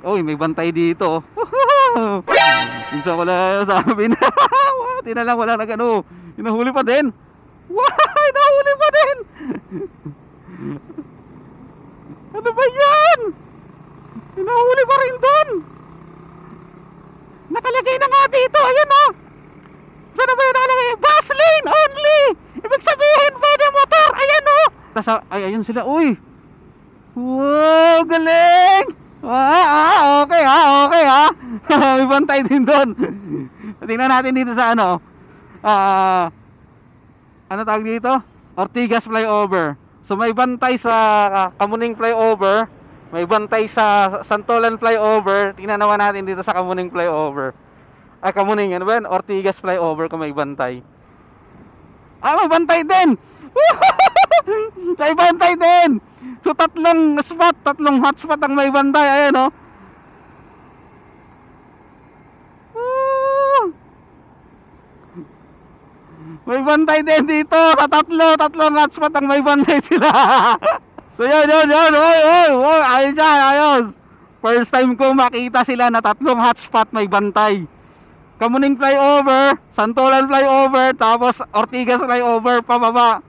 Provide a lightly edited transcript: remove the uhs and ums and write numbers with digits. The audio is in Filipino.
Uy, may bantay dito. Minsan ko lang sabi na. Di na lang wala nag-ano. Hinahuli pa din. Wow, hinahuli pa din. Ano ba yan? Hinahuli pa rin doon. Nakalagay na nga dito. Ayan o. Saan na ba yun nakalagay? Bus lane only. Ibig sabihin pwede motor. Ayan o. Ay, ayun sila. Uy. Wow, galing. Okay okay May bantay din doon. Tingnan natin dito sa ano. Ano tawag dito? Ortigas flyover. So may bantay sa Kamuning flyover, may bantay sa Santolan flyover. Tingnan naman natin dito sa Kamuning flyover. Kamuning, ano ba yan? Ortigas flyover kung may bantay. May bantay din. May bantay din. So tatlong hotspot ang may bantay. Ayan o. May bantay din dito. Sa tatlong hotspot ang may bantay sila. So yun. Oy, ayos dyan, ayos. First time ko makita sila na tatlong hotspot may bantay. Kamuning flyover, Santolan flyover, tapos Ortigas flyover pababa.